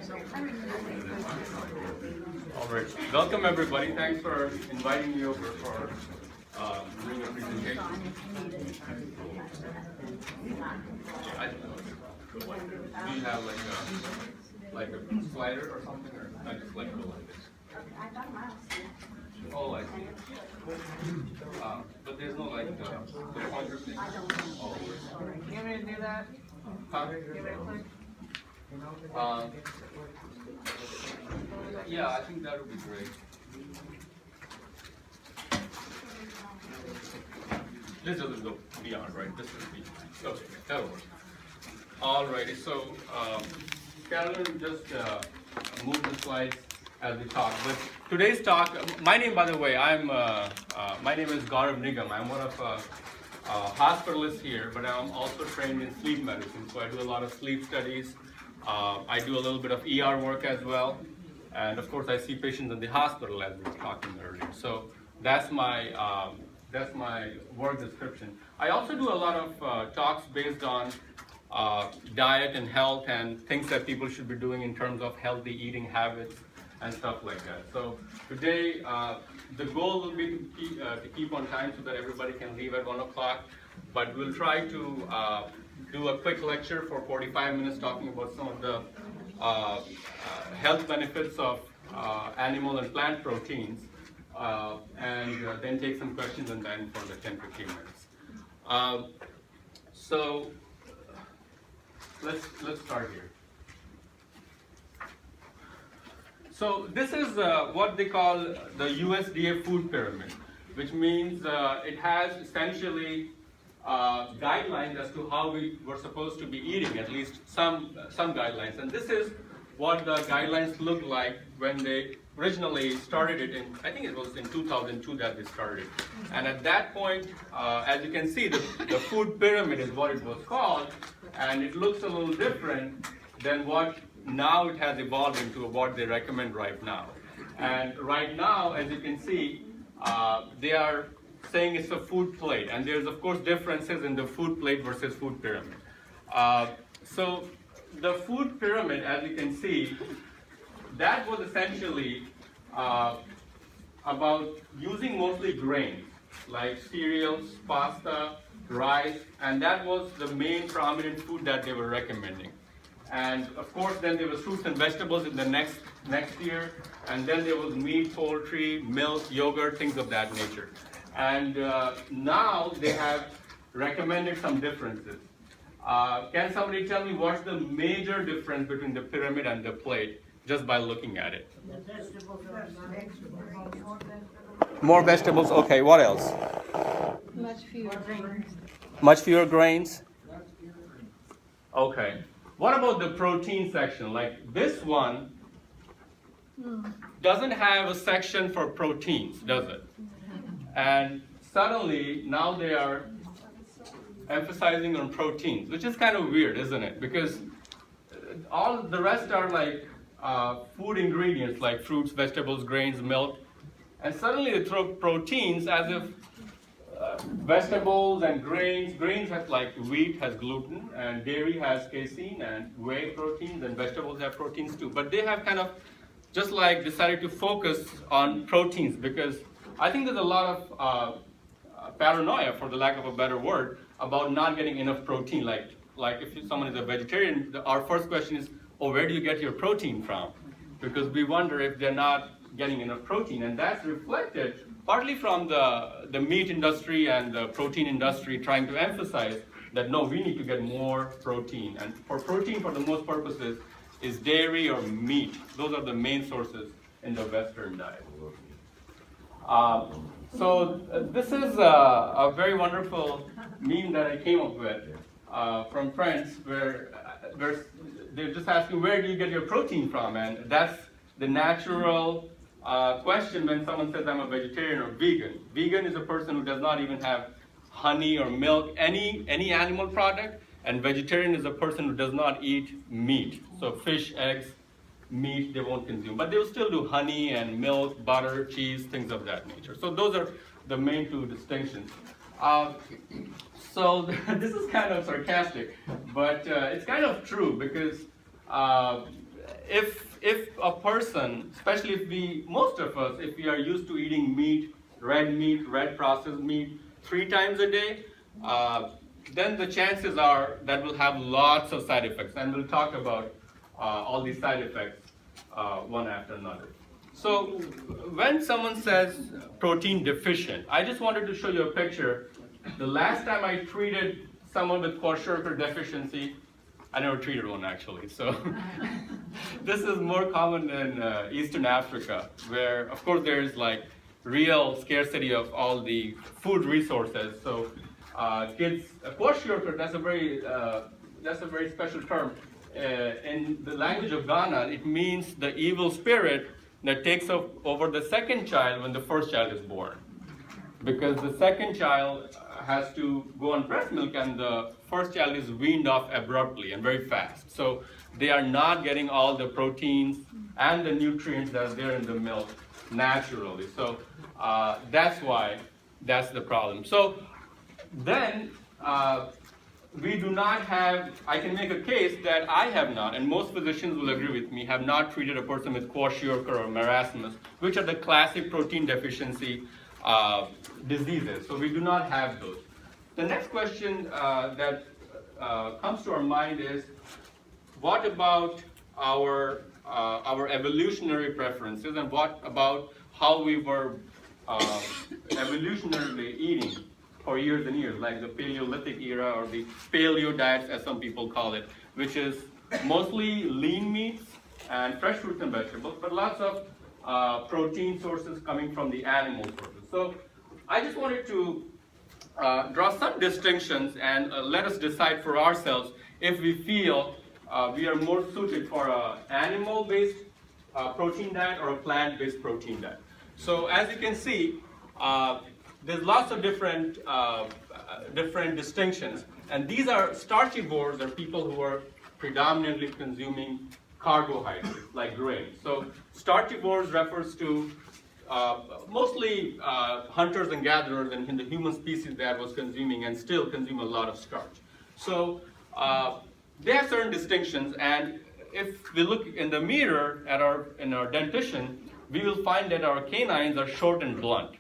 All right. Welcome, everybody. Thanks for inviting me over for doing a presentation. Do you have like a slider or something, or I just like go like this? Oh, I see. But there's no like the pointer thing. Oh. You want me to do that? Huh? Give it a click. Yeah, I think that would be great. This doesn't go beyond, right? This is beyond. Okay, that'll work. All righty, so Carolyn just move the slides as we talk. But today's talk, my name, by the way, my name is Gaurav Nigam. I'm one of hospitalists here, but I'm also trained in sleep medicine. So I do a lot of sleep studies. I do a little bit of ER work as well. And of course, I see patients in the hospital, as we were talking earlier. So that's my work description. I also do a lot of talks based on diet and health and things that people should be doing in terms of healthy eating habits and stuff like that. So today, the goal will be to keep on time so that everybody can leave at 1 o'clock. But we'll try to do a quick lecture for 45 minutes talking about some of the health benefits of animal and plant proteins, and then take some questions and then for the 10-15 minutes. So let's start here. So this is what they call the USDA food pyramid, which means it has essentially guidelines as to how we were supposed to be eating, at least some guidelines. And this is what the guidelines look like when they originally started it in, I think it was in 2002 that they started. And at that point, as you can see, the food pyramid is what it was called, and it looks a little different than what now it has evolved into what they recommend right now. And right now, as you can see, they are saying it's a food plate, and there's of course differences in the food plate versus food pyramid. So the food pyramid, as you can see, that was essentially about using mostly grains like cereals, pasta, rice, and that was the main prominent food that they were recommending. And of course, then there was fruits and vegetables in the next year, and then there was meat, poultry, milk, yogurt, things of that nature. And now they have recommended some differences. Can somebody tell me what's the major difference between the pyramid and the plate, just by looking at it? More vegetables. Okay, what else? Much fewer grains. Much fewer grains? Okay. What about the protein section? Like this one doesn't have a section for proteins, does it? And suddenly, now they are emphasizing on proteins, which is kind of weird, isn't it? Because all the rest are like food ingredients, like fruits, vegetables, grains, milk. And suddenly they throw proteins as if vegetables and grains have like wheat has gluten, and dairy has casein, and whey proteins, and vegetables have proteins too. But they have kind of just like decided to focus on proteins, because I think there's a lot of paranoia, for the lack of a better word, about not getting enough protein. Like if someone is a vegetarian, our first question is, oh, where do you get your protein from? Because we wonder if they're not getting enough protein, and that's reflected partly from the meat industry and the protein industry trying to emphasize that no, we need to get more protein. And for protein, for the most purposes, is dairy or meat. Those are the main sources in the Western diet. So this is a very wonderful meme that I came up with from friends, where they're just asking, where do you get your protein from? And that's the natural question when someone says I'm a vegetarian or vegan. Vegan is a person who does not even have honey or milk, any animal product, and vegetarian is a person who does not eat meat. So fish, eggs, meat they won't consume, but they will still do honey and milk, butter, cheese, things of that nature. So those are the main two distinctions. So this is kind of sarcastic, but it's kind of true, because if a person, especially most of us, if we are used to eating meat, red processed meat 3 times a day, then the chances are that we'll have lots of side effects, and we'll talk about all these side effects one after another. So when someone says protein deficient, I just wanted to show you a picture. The last time I treated someone with kwashiorkor deficiency, I never treated one actually. So this is more common in Eastern Africa, where of course there is like real scarcity of all the food resources. So kwashiorkor, that's a very special term. In the language of Ghana, it means the evil spirit that takes over the second child when the first child is born. Because the second child has to go on breast milk and the first child is weaned off abruptly and very fast. So they are not getting all the proteins and the nutrients that are there in the milk naturally. So that's why that's the problem. So then we do not have, I can make a case that I have not, and most physicians will agree with me, have not treated a person with kwashiorkor or marasmus, which are the classic protein deficiency diseases. So we do not have those. The next question that comes to our mind is, what about our evolutionary preferences, and what about how we were evolutionarily eating for years and years, like the Paleolithic era or the paleo diets as some people call it, which is mostly lean meats and fresh fruits and vegetables, but lots of protein sources coming from the animal sources. So I just wanted to draw some distinctions and let us decide for ourselves if we feel we are more suited for an animal-based protein diet or a plant-based protein diet. So as you can see, there's lots of different distinctions, and these are starchivores, are people who are predominantly consuming carbohydrates like grains. So starchivores refers to mostly hunters and gatherers in the human species that was consuming and still consume a lot of starch. So they have certain distinctions, and if we look in the mirror at in our dentition, we will find that our canines are short and blunt.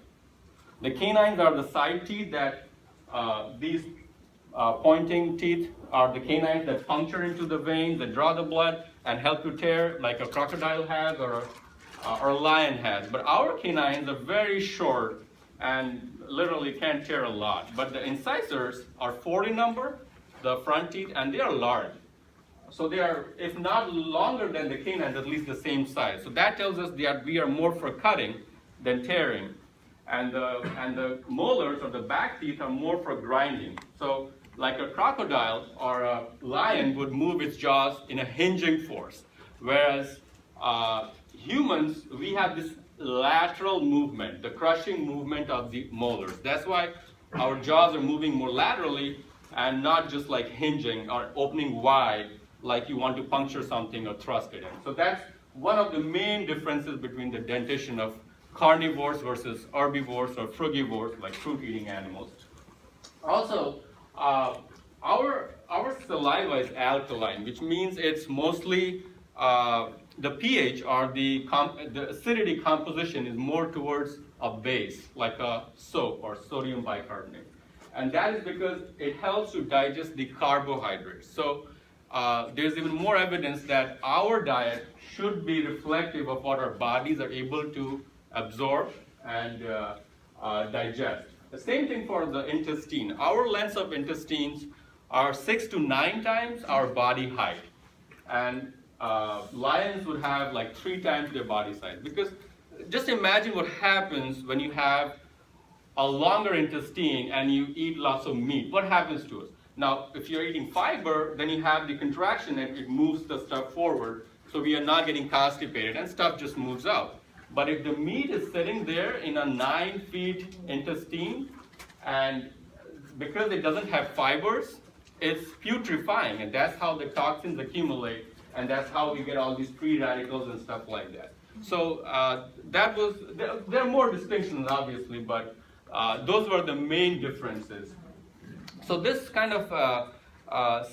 The canines are the side teeth that these pointing teeth are the canines that puncture into the veins that draw the blood and help to tear, like a crocodile has or a lion has. But our canines are very short and literally can't tear a lot. But the incisors are 40 number, the front teeth, and they are large. So they are, if not longer than the canines, at least the same size. So that tells us that we are more for cutting than tearing. And the molars or the back teeth are more for grinding. So like a crocodile or a lion would move its jaws in a hinging force. Whereas humans, we have this lateral movement, the crushing movement of the molars. That's why our jaws are moving more laterally and not just like hinging or opening wide like you want to puncture something or thrust it in. So that's one of the main differences between the dentition of carnivores versus herbivores or frugivores, like fruit-eating animals. Also, our saliva is alkaline, which means it's mostly the pH or the acidity composition is more towards a base, like a soap or sodium bicarbonate. And that is because it helps to digest the carbohydrates. So there's even more evidence that our diet should be reflective of what our bodies are able to absorb and digest. The same thing for the intestine. Our lengths of intestines are 6 to 9 times our body height. And lions would have like 3 times their body size. Because just imagine what happens when you have a longer intestine and you eat lots of meat. What happens to us? Now, if you're eating fiber, then you have the contraction and it moves the stuff forward. So we are not getting constipated and stuff just moves out. But if the meat is sitting there in a 9 feet intestine, and because it doesn't have fibers, it's putrefying, and that's how the toxins accumulate, and that's how we get all these free radicals and stuff like that. So there are more distinctions, obviously, but those were the main differences. So this kind of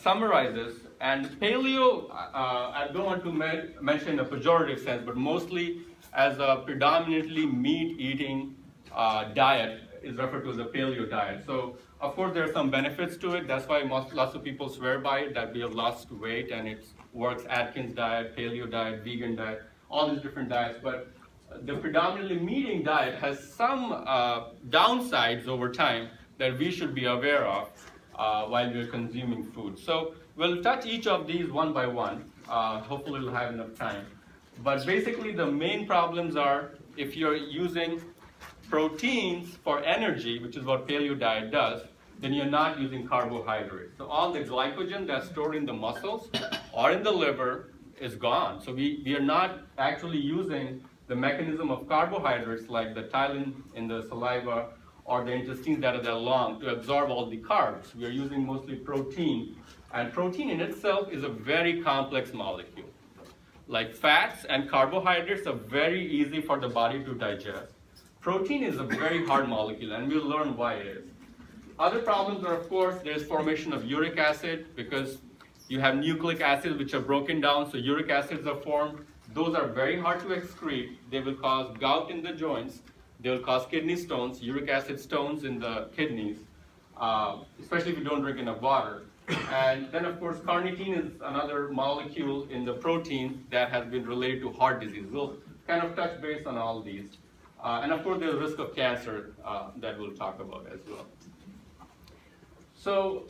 summarizes And paleo, I don't want to mention in a pejorative sense, but mostly as a predominantly meat-eating diet is referred to as a paleo diet. So, of course, there are some benefits to it. That's why lots of people swear by it, that we have lost weight, and it works. Atkins diet, paleo diet, vegan diet, all these different diets. But the predominantly meat-eating diet has some downsides over time that we should be aware of while we're consuming food. So we'll touch each of these one by one. Hopefully we'll have enough time. But basically the main problems are if you're using proteins for energy, which is what paleo diet does, then you're not using carbohydrates. So all the glycogen that's stored in the muscles or in the liver is gone. So we are not actually using the mechanism of carbohydrates like the ptyalin in the saliva or the intestines that are that long to absorb all the carbs. We are using mostly protein. And protein in itself is a very complex molecule. Like fats and carbohydrates are very easy for the body to digest. Protein is a very hard molecule, and we'll learn why it is. Other problems are, of course, there's formation of uric acid because you have nucleic acids which are broken down, so uric acids are formed. Those are very hard to excrete. They will cause gout in the joints. They will cause kidney stones, uric acid stones in the kidneys, especially if you don't drink enough water. And then, of course, carnitine is another molecule in the protein that has been related to heart disease. We'll kind of touch base on all these. And of course, there's risk of cancer that we'll talk about as well. So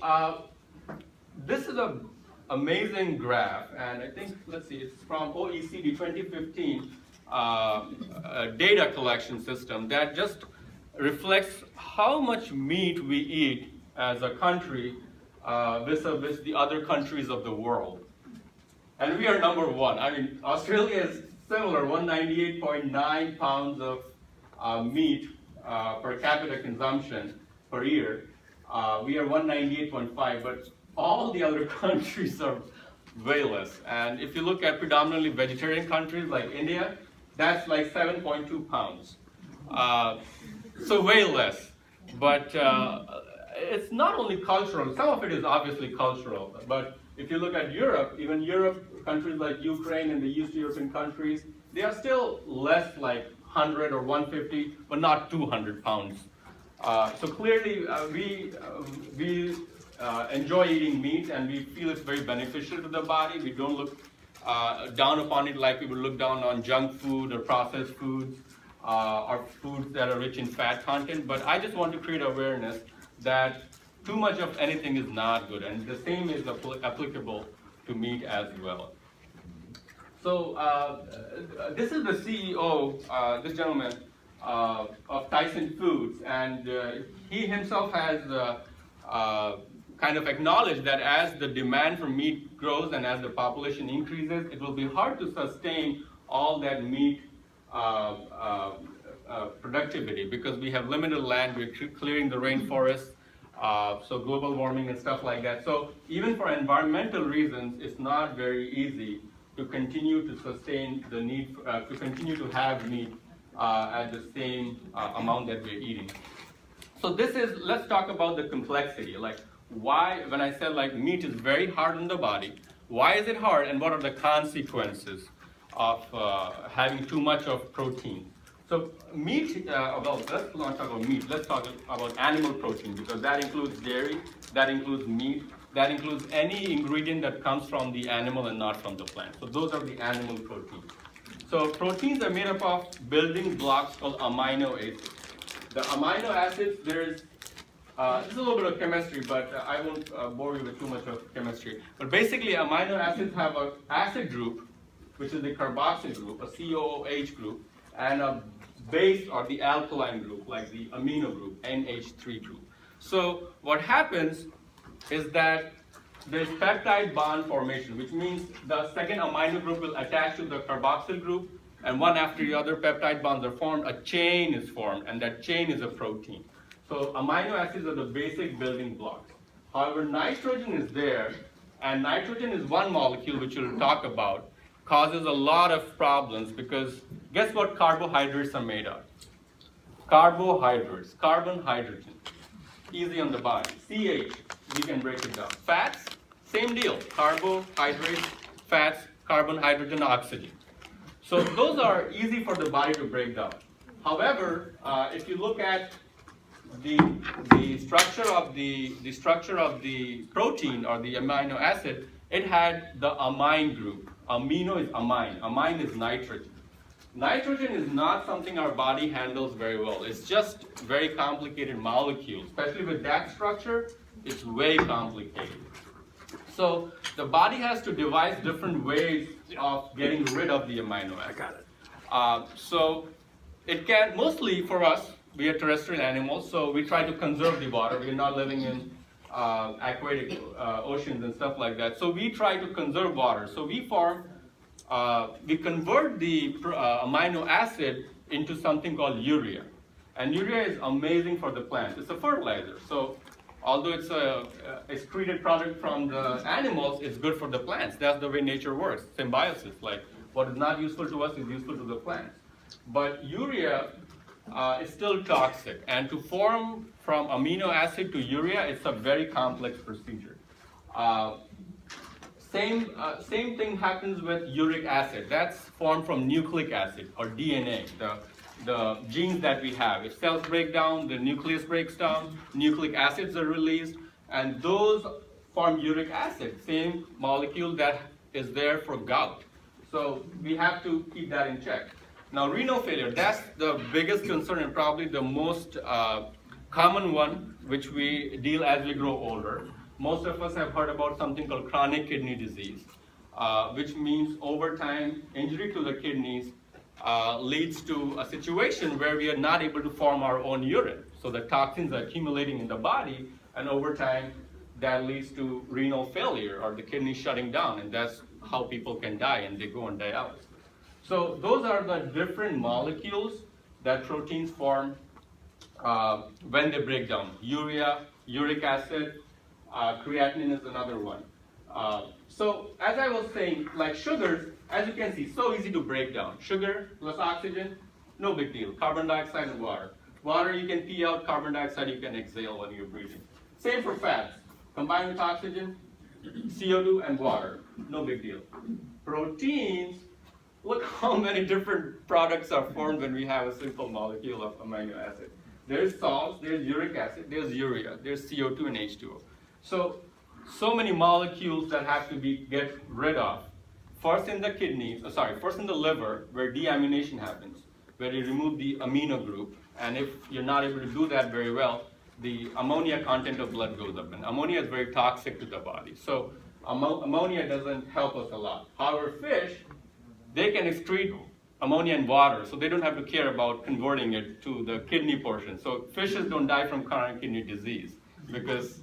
this is an amazing graph, and I think, let's see, it's from OECD 2015 data collection system that just reflects how much meat we eat as a country vis-a-vis the other countries of the world. And we are number one. I mean, Australia is similar, 198.9 pounds of meat per capita consumption per year. We are 198.5, but all the other countries are way less. And if you look at predominantly vegetarian countries like India, that's like 7.2 pounds. So way less. But it's not only cultural. Some of it is obviously cultural. But if you look at Europe, even Europe, countries like Ukraine and the East European countries, they are still less like 100 or 150, but not 200 pounds. So clearly, we enjoy eating meat, and we feel it's very beneficial to the body. We don't look down upon it like we would look down on junk food or processed foods or foods that are rich in fat content. But I just want to create awareness that too much of anything is not good, and the same is applicable to meat as well. So this is the CEO, this gentleman, of Tyson Foods, and he himself has kind of acknowledged that as the demand for meat grows and as the population increases, it will be hard to sustain all that meat productivity because we have limited land, we're clearing the rainforest, so global warming and stuff like that. So even for environmental reasons, it's not very easy to continue to sustain the need, to continue to have meat at the same amount that we're eating. So this is, let's talk about the complexity, like why, when I said like meat is very hard on the body, why is it hard and what are the consequences of having too much of protein? So meat, well, let's not talk about meat, let's talk about animal protein because that includes dairy, that includes meat, that includes any ingredient that comes from the animal and not from the plant. So those are the animal proteins. So proteins are made up of building blocks called amino acids. The amino acids, there's this is a little bit of chemistry, but I won't bore you with too much of chemistry. But basically, amino acids have an acid group, which is the carboxyl group, a COOH group, and a base or the alkaline group, like the amino group, NH3 group. So what happens is that there's peptide bond formation, which means the second amino group will attach to the carboxyl group, and one after the other peptide bonds are formed, a chain is formed, and that chain is a protein. So amino acids are the basic building blocks. However, nitrogen is there, and nitrogen is one molecule which we'll talk about, causes a lot of problems because guess what carbohydrates are made of? Carbohydrates, carbon, hydrogen. Easy on the body. CH, we can break it down. Fats, Same deal, carbohydrates, fats, carbon, hydrogen, oxygen. So those are easy for the body to break down. However, if you look at the structure of the protein or the amino acid, it had the amine group. Amino is amine. Amine is nitrogen. Nitrogen is not something our body handles very well. It's just very complicated molecule. Especially with that structure, it's way complicated. So the body has to devise different ways of getting rid of the amino acid. I got it. So it can, mostly for us, we are terrestrial animals, so we try to conserve the water. We are not living in aquatic oceans and stuff like that. So we try to conserve water. So we convert the amino acid into something called urea. And urea is amazing for the plants. It's a fertilizer. So although it's a excreted product from the animals, it's good for the plants. That's the way nature works, symbiosis. Like what is not useful to us is useful to the plants. But urea is still toxic. And to form from amino acid to urea, it's a very complex procedure. Same thing happens with uric acid. That's formed from nucleic acid or DNA, the genes that we have. If cells break down, the nucleus breaks down, nucleic acids are released, and those form uric acid, same molecule that is there for gout. So we have to keep that in check. Now, renal failure, that's the biggest concern and probably the most common one which we deal as we grow older. Most of us have heard about something called chronic kidney disease, which means over time, injury to the kidneys leads to a situation where we are not able to form our own urine. So the toxins are accumulating in the body, and over time, that leads to renal failure or the kidney shutting down, and that's how people can die, and they go on dialysis. So those are the different molecules that proteins form when they break down. Urea, uric acid, creatinine is another one. So as I was saying, like sugars, as you can see, so easy to break down. Sugar plus oxygen, no big deal. Carbon dioxide and water. Water you can pee out, carbon dioxide you can exhale when you're breathing. Same for fats. Combined with oxygen, CO2 and water, no big deal. Proteins, look how many different products are formed when we have a simple molecule of amino acid. There's salts, there's uric acid, there's urea, there's CO2 and H2O. So many molecules that have to be get rid of. First in the kidneys, first in the liver, where deamination happens, where you remove the amino group, and if you're not able to do that very well, the ammonia content of blood goes up, and ammonia is very toxic to the body. So ammonia doesn't help us a lot. However, fish, they can excrete ammonia in water, so they don't have to care about converting it to the kidney portion. So fishes don't die from chronic kidney disease because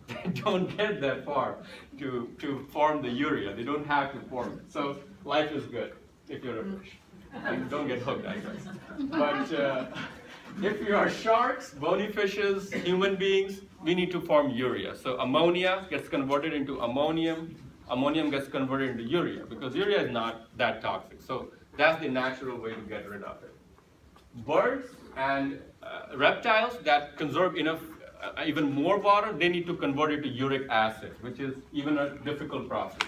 they don't get that far to form the urea. They don't have to form it. So life is good if you're a fish. And don't get hooked, I guess. But if you are sharks, bony fishes, human beings, we need to form urea. So ammonia gets converted into ammonium. Ammonium gets converted into urea because urea is not that toxic. So that's the natural way to get rid of it. Birds and reptiles that conserve enough, even more water, they need to convert it to uric acid, which is even a difficult process.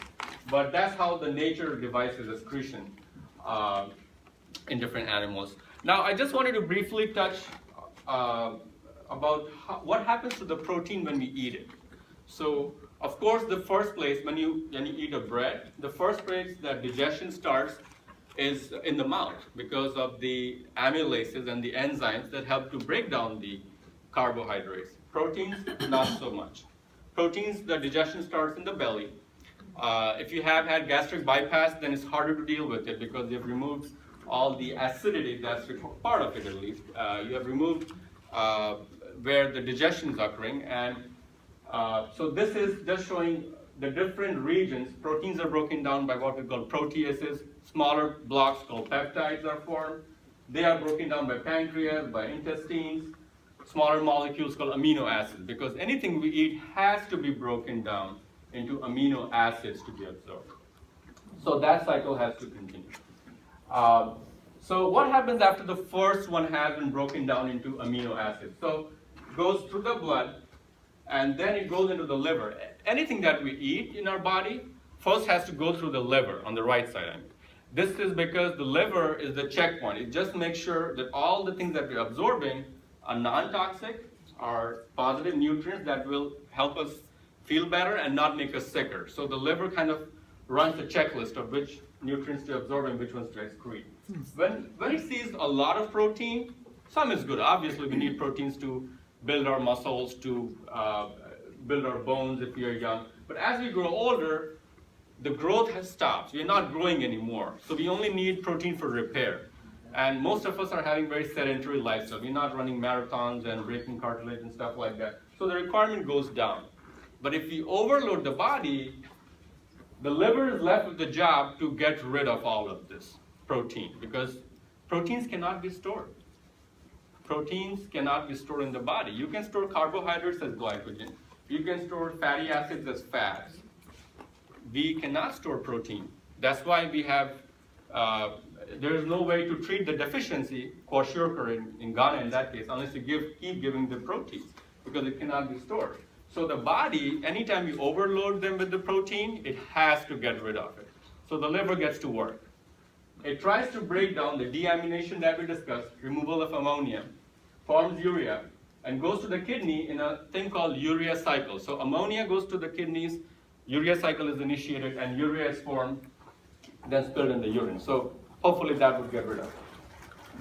But that's how the nature devises excretion in different animals. Now, I just wanted to briefly touch about what happens to the protein when we eat it. So, of course, the first place when you eat a bread, the first place that digestion starts is in the mouth because of the amylases and the enzymes that help to break down the carbohydrates. Proteins, not so much. Proteins, the digestion starts in the belly. If you have had gastric bypass, then it's harder to deal with it because you've removed all the acidity that's part of it at least. You have removed where the digestion is occurring, and so this is just showing the different regions. Proteins are broken down by what we call proteases. Smaller blocks called peptides are formed. They are broken down by pancreas, by intestines. Smaller molecules called amino acids, because anything we eat has to be broken down into amino acids to be absorbed. So that cycle has to continue. So what happens after the first one has been broken down into amino acids? So it goes through the blood, and then it goes into the liver. anything that we eat in our body first has to go through the liver on the right side. I mean. This is because the liver is the checkpoint. It just makes sure that all the things that we're absorbing are non-toxic, are positive nutrients that will help us feel better and not make us sicker. So the liver kind of runs a checklist of which nutrients to absorb and which ones to excrete. When it sees a lot of protein, some is good. Obviously, we need proteins to build our muscles, to build our bones if we are young. But as we grow older, the growth has stopped. We're not growing anymore. So we only need protein for repair. And most of us are having very sedentary lifestyle. We're not running marathons and breaking cartilage and stuff like that. So the requirement goes down. But if we overload the body, the liver is left with the job to get rid of all of this protein, because proteins cannot be stored. Proteins cannot be stored in the body. You can store carbohydrates as glycogen. You can store fatty acids as fats. We cannot store protein. That's why we have, there is no way to treat the deficiency, kwashiorkor in Ghana in that case, unless you keep giving the protein, because it cannot be stored. So the body, anytime you overload them with the protein, it has to get rid of it. So the liver gets to work. It tries to break down the deamination that we discussed, removal of ammonia, forms urea, and goes to the kidney in a thing called urea cycle. So ammonia goes to the kidneys, urea cycle is initiated, and urea is formed, then spilled in the urine. So hopefully that would get rid of it.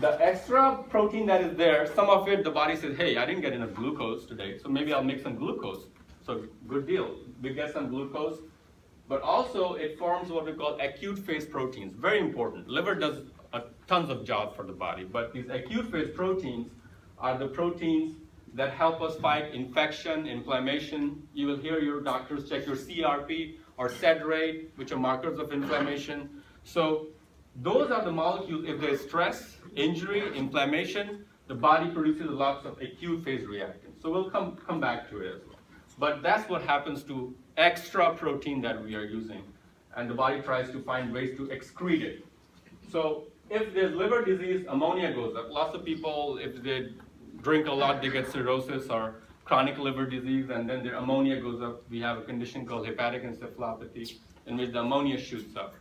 The extra protein that is there, some of it, the body says, hey, I didn't get enough glucose today, so maybe I'll make some glucose. So good deal. We get some glucose. But also, it forms what we call acute phase proteins. Very important. Liver does tons of jobs for the body, but these acute phase proteins are the proteins that help us fight infection, inflammation. You will hear your doctors check your CRP or SED rate, which are markers of inflammation. So those are the molecules. If there's stress, injury, inflammation, the body produces lots of acute phase reactants. So we'll come back to it as well. But that's what happens to extra protein that we are using, and the body tries to find ways to excrete it. So if there's liver disease, ammonia goes up. Lots of people, if they drink a lot, they get cirrhosis or chronic liver disease, and then their ammonia goes up. We have a condition called hepatic encephalopathy, in which the ammonia shoots up.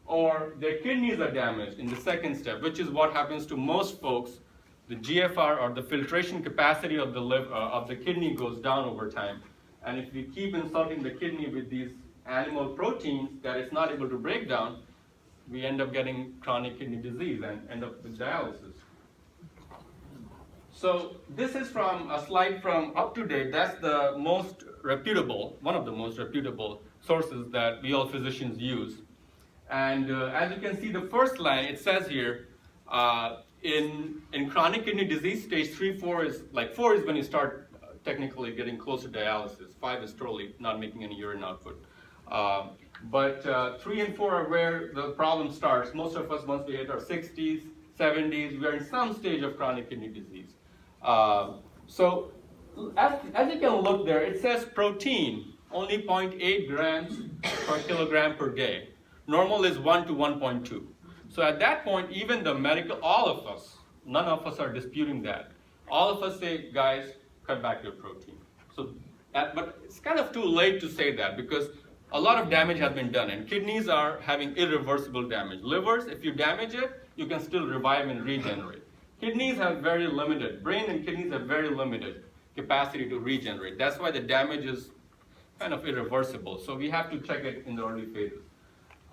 Or their kidneys are damaged in the second step, which is what happens to most folks. The GFR, or the filtration capacity of the liver, of the kidney, goes down over time. And if we keep insulting the kidney with these animal proteins that it's not able to break down, we end up getting chronic kidney disease and end up with dialysis. So this is from a slide from Up to Date. That's the most reputable, one of the most reputable sources that we all physicians use. And as you can see, the first line, it says here, in chronic kidney disease, stage 3, 4 is, like 4 is when you start technically getting close to dialysis. 5 is totally not making any urine output. But 3 and 4 are where the problem starts. Most of us, once we hit our 60s, 70s, we are in some stage of chronic kidney disease. So as you can look there, it says protein, only 0.8 grams per kilogram per day. Normal is 1 to 1.2. So at that point, even the medical, all of us, none of us are disputing that. All of us say, guys, cut back your protein. So, but it's kind of too late to say that, because a lot of damage has been done, and kidneys are having irreversible damage. Livers, if you damage it, you can still revive and regenerate. Kidneys have very limited, brain and kidneys have very limited capacity to regenerate. That's why the damage is kind of irreversible. So we have to check it in the early phases.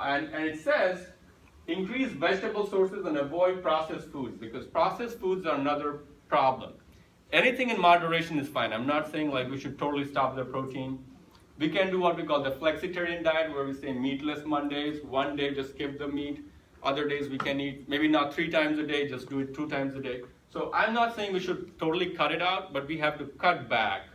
And it says, increase vegetable sources and avoid processed foods, because processed foods are another problem. Anything in moderation is fine. I'm not saying like we should totally stop the protein. We can do what we call the Flexitarian diet, where we say meatless Mondays. One day just skip the meat. Other days we can eat, maybe not 3 times a day, just do it 2 times a day. So I'm not saying we should totally cut it out, but we have to cut back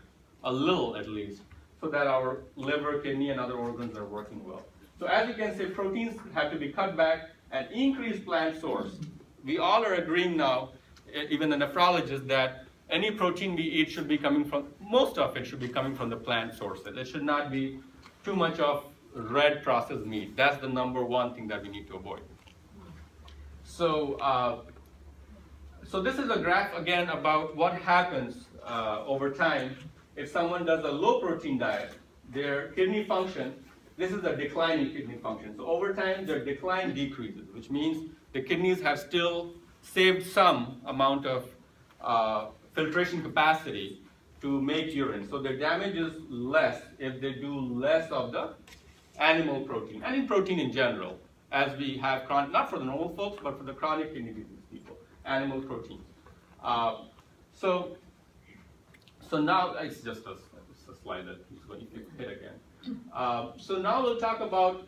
a little at least, so that our liver, kidney, and other organs are working well. So as you can see, proteins have to be cut back and increase plant source. We all are agreeing now, even the nephrologist, that any protein we eat should be coming from, most of it should be coming from the plant sources. It should not be too much of red processed meat. That's the number one thing that we need to avoid. So, so this is a graph again about what happens over time if someone does a low protein diet. their kidney function, this is a declining kidney function. So over time, their decline decreases, which means the kidneys have still saved some amount of filtration capacity to make urine. So their damage is less if they do less of the animal protein, and in protein in general, as we have, not for the normal folks, but for the chronic kidney disease people, animal proteins. So now, it's just a slide that is going to hit again. So now we'll talk about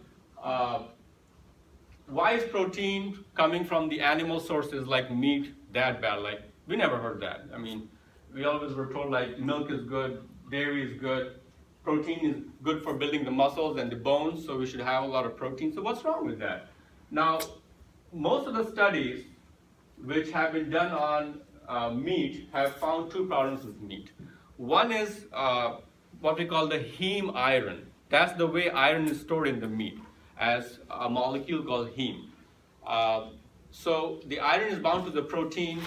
why is protein coming from the animal sources like meat that bad? Like, we never heard that. I mean, we always were told like milk is good, dairy is good, protein is good for building the muscles and the bones, so we should have a lot of protein. So what's wrong with that? Now, most of the studies which have been done on meat have found two problems with meat. One is what we call the heme iron. That's the way iron is stored in the meat, as a molecule called heme. So the iron is bound to the protein,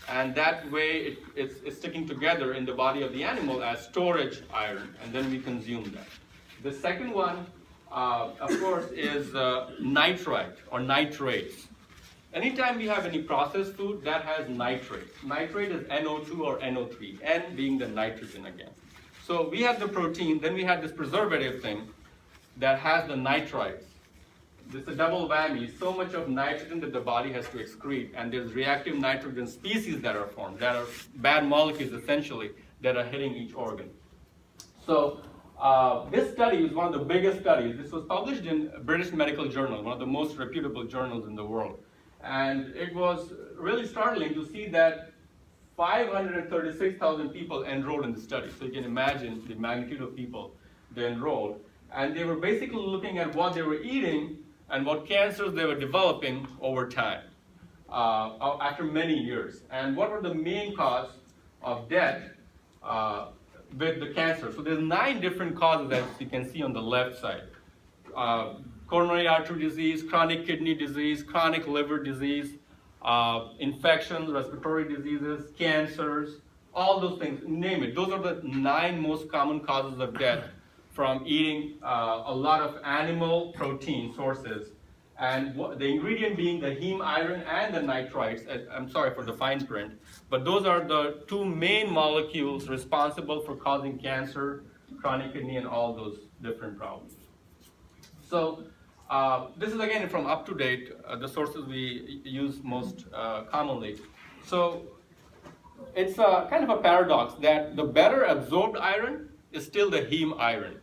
and that way it's sticking together in the body of the animal as storage iron, and then we consume that. The second one, of course, is nitrite or nitrates. Anytime we have any processed food that has nitrates, nitrate is NO2 or NO3, N being the nitrogen again. So we have the protein, then we have this preservative thing that has the nitrites. This is a double whammy, so much of nitrogen that the body has to excrete, and there's reactive nitrogen species that are formed, that are bad molecules essentially, that are hitting each organ. So this study is one of the biggest studies. This was published in British Medical Journal, one of the most reputable journals in the world. And it was really startling to see that 536,000 people enrolled in the study. So you can imagine the magnitude of people they enrolled. And they were basically looking at what they were eating and what cancers they were developing over time, after many years. And what were the main cause of death with the cancer? So there's 9 different causes, as you can see on the left side. Coronary artery disease, chronic kidney disease, chronic liver disease, infections, respiratory diseases, cancers, all those things, name it. Those are the 9 most common causes of death from eating a lot of animal protein sources. And the ingredient being the heme iron and the nitrites. I'm sorry for the fine print, but those are the 2 main molecules responsible for causing cancer, chronic kidney, and all those different problems. So this is again from UpToDate, the sources we use most commonly. So it's kind of a paradox that the better absorbed iron is still the heme iron.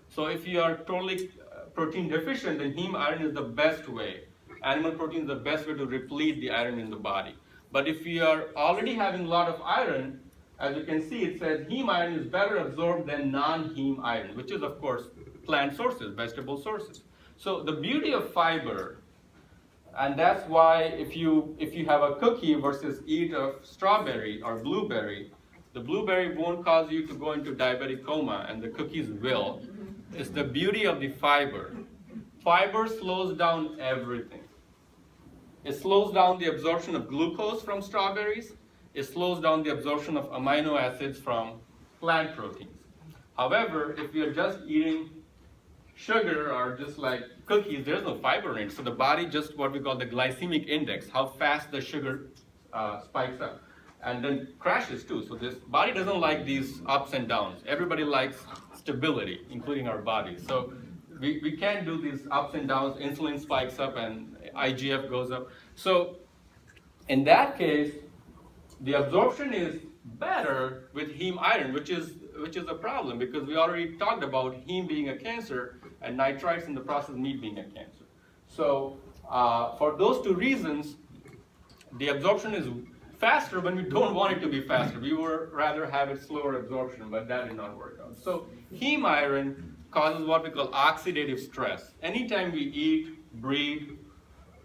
So if you are totally protein deficient, then heme iron is the best way. Animal protein is the best way to replete the iron in the body. But if you are already having a lot of iron, as you can see, it says heme iron is better absorbed than non-heme iron, which is, of course, plant sources, vegetable sources. So the beauty of fiber, and that's why if you have a cookie versus eat a strawberry or blueberry, the blueberry won't cause you to go into diabetic coma, and the cookies will. It's the beauty of the fiber. Fiber slows down everything. It slows down the absorption of glucose from strawberries. It slows down the absorption of amino acids from plant proteins. However, if you're just eating sugar or just like cookies, there's no fiber in it. So the body just what we call the glycemic index, how fast the sugar spikes up, and then crashes too. So this body doesn't like these ups and downs. Everybody likes stability, including our bodies. So we can't do these ups and downs. Insulin spikes up and IGF goes up. So in that case, the absorption is better with heme iron, which is a problem because we already talked about heme being a cancer and nitrites in the processed meat being a cancer. So for those 2 reasons, the absorption is faster when we don't want it to be faster. We would rather have it slower absorption, but that did not work out. So heme iron causes what we call oxidative stress. Anytime we eat, breathe,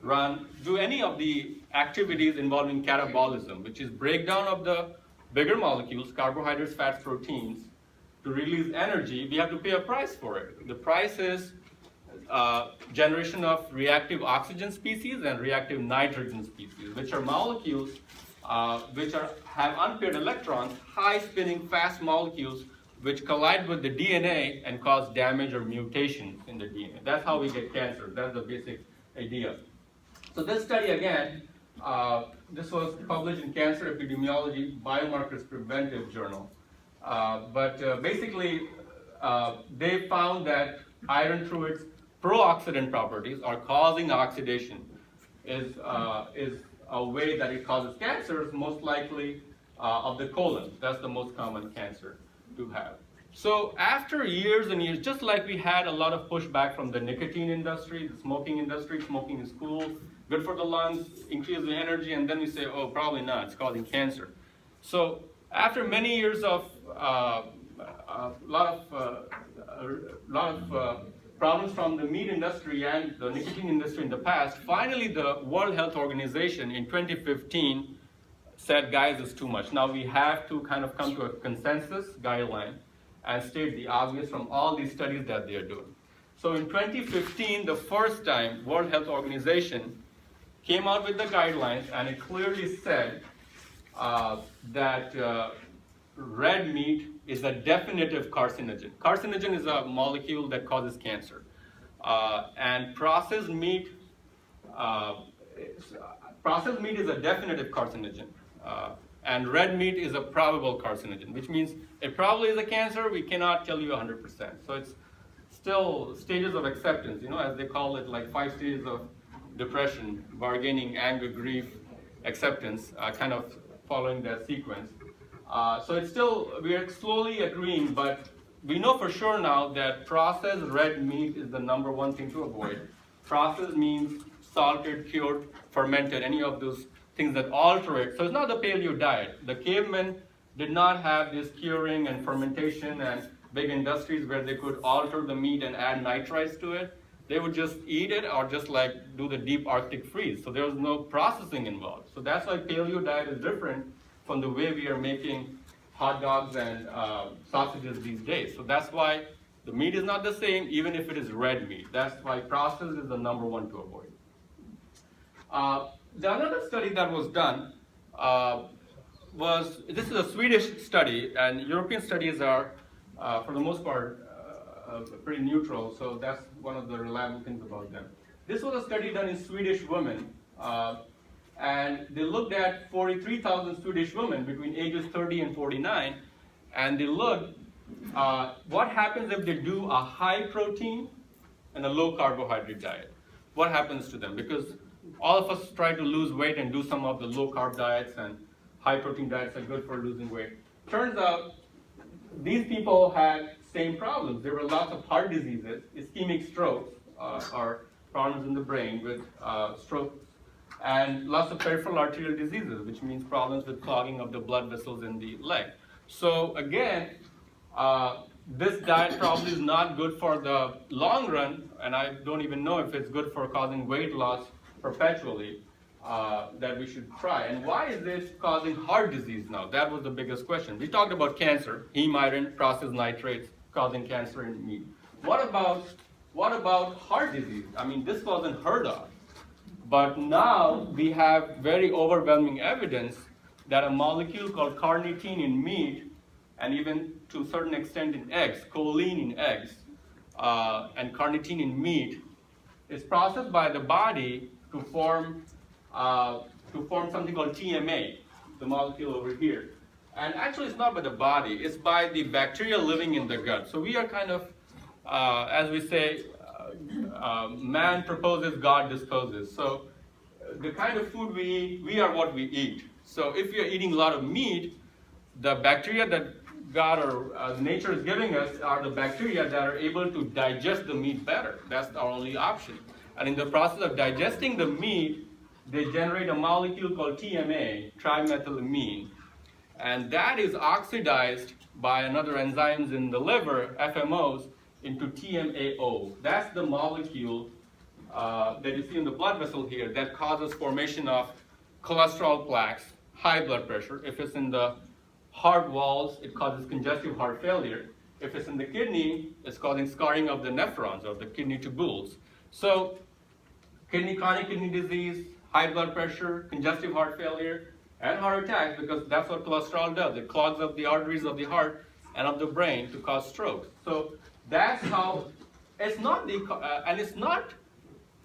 run, do any of the activities involving catabolism, which is breakdown of the bigger molecules, carbohydrates, fats, proteins, to release energy, we have to pay a price for it. The price is generation of reactive oxygen species and reactive nitrogen species, which are molecules which have unpaired electrons, high spinning fast molecules which collide with the DNA and cause damage or mutations in the DNA. That's how we get cancer. That's the basic idea. So this study, again, this was published in Cancer Epidemiology Biomarkers Preventive Journal. Basically, they found that iron, through its pro-oxidant properties, or causing oxidation, is a way that it causes cancers, most likely of the colon. That's the most common cancer to have. So after years and years, just like we had a lot of pushback from the nicotine industry, the smoking industry, smoking in school, good for the lungs, increases the energy, and then we say, oh, probably not, it's causing cancer. So after many years of a lot of problems from the meat industry and the nicotine industry in the past, finally the World Health Organization in 2015 said, guys, it's too much. Now we have to kind of come to a consensus guideline and state the obvious from all these studies that they are doing. So in 2015, the first time World Health Organization came out with the guidelines, and it clearly said that red meat is a definitive carcinogen. Carcinogen is a molecule that causes cancer. And processed meat is a definitive carcinogen. And red meat is a probable carcinogen, which means it probably is a cancer. We cannot tell you 100%. So it's still stages of acceptance, as they call it, like 5 stages of depression, bargaining, anger, grief, acceptance, kind of following that sequence. So it's still, we are slowly agreeing, but we know for sure now that processed red meat is the #1 thing to avoid. Processed means salted, cured, fermented, any of those things that alter it. So it's not the paleo diet. The cavemen did not have this curing and fermentation and big industries where they could alter the meat and add nitrites to it. They would just eat it or just like do the deep Arctic freeze. So there was no processing involved. So that's why paleo diet is different from the way we are making hot dogs and sausages these days. So that's why the meat is not the same, even if it is red meat. That's why processed is the #1 to avoid. The another study that was done this is a Swedish study, and European studies are, for the most part, pretty neutral, so that's one of the reliable things about them. This was a study done in Swedish women, and they looked at 43,000 Swedish women between ages 30 and 49, and they looked what happens if they do a high protein and a low carbohydrate diet. What happens to them? Because all of us try to lose weight and do some of the low carb diets, and high protein diets are good for losing weight. Turns out these people had same problems. There were lots of heart diseases, ischemic strokes, or problems in the brain with strokes, and lots of peripheral arterial diseases, which means problems with clogging of the blood vessels in the leg. So again, this diet probably is not good for the long run, and I don't even know if it's good for causing weight loss perpetually, that we should try. And why is this causing heart disease now? That was the biggest question. We talked about cancer, heme iron, processed nitrates causing cancer in meat. What about heart disease? I mean, this wasn't heard of. But now we have very overwhelming evidence that a molecule called carnitine in meat, and even to a certain extent in eggs, choline in eggs, and carnitine in meat, is processed by the body to form something called TMA, the molecule over here. And actually it's not by the body, it's by the bacteria living in the gut. So we are kind of, as we say, man proposes, God disposes. So the kind of food we eat, we are what we eat. So if you're eating a lot of meat, the bacteria that God or nature is giving us are the bacteria that are able to digest the meat better. That's our only option. And in the process of digesting the meat, they generate a molecule called TMA, trimethylamine. And that is oxidized by another enzymes in the liver, FMOs, into TMAO. That's the molecule that you see in the blood vessel here that causes formation of cholesterol plaques, high blood pressure. If it's in the heart walls, it causes congestive heart failure. If it's in the kidney, it's causing scarring of the nephrons or the kidney tubules. So chronic kidney disease, high blood pressure, congestive heart failure, and heart attacks, because that's what cholesterol does. It clogs up the arteries of the heart and of the brain to cause strokes. So that's how, it's not and it's not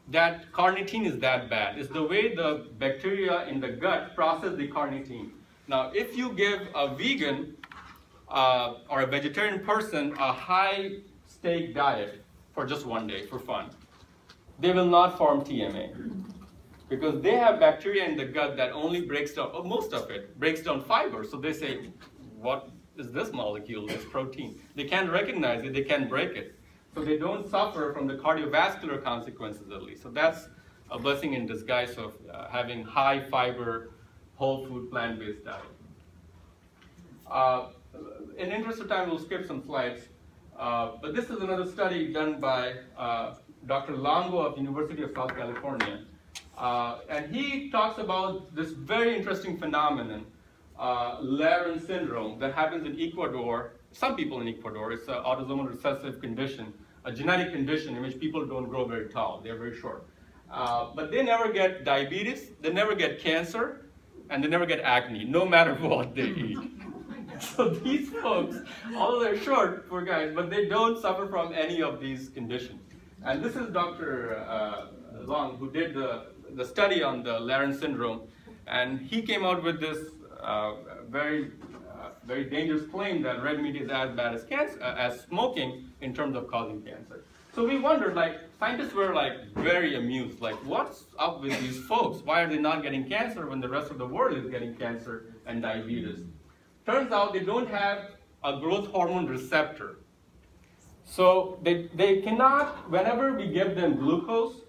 that carnitine is that bad. It's the way the bacteria in the gut process the carnitine. Now, if you give a vegan or a vegetarian person a high steak diet for just one day for fun, they will not form TMA because they have bacteria in the gut that only breaks down, most of it breaks down fiber. So they say, what is this molecule, this protein? They can't recognize it, they can't break it. So they don't suffer from the cardiovascular consequences at least. So that's a blessing in disguise of having high fiber, whole food, plant-based diet. In interest of time, we'll skip some slides. But this is another study done by Dr. Longo of University of South California. And he talks about this very interesting phenomenon, Liron Syndrome, that happens in Ecuador. Some people in Ecuador, it's an autosomal recessive condition, a genetic condition in which people don't grow very tall, they're very short. But they never get diabetes, they never get cancer, and they never get acne, no matter what they eat. So these folks, although they're short, poor guys, but they don't suffer from any of these conditions. And this is Dr. Long, who did the study on the Liron syndrome, and he came out with this very dangerous claim that red meat is as bad as cancer, as smoking in terms of causing cancer. So we wondered, like, scientists were like very amused, like, what's up with these folks? Why are they not getting cancer when the rest of the world is getting cancer and diabetes? Turns out they don't have a growth hormone receptor. So they cannot, whenever we give them glucose,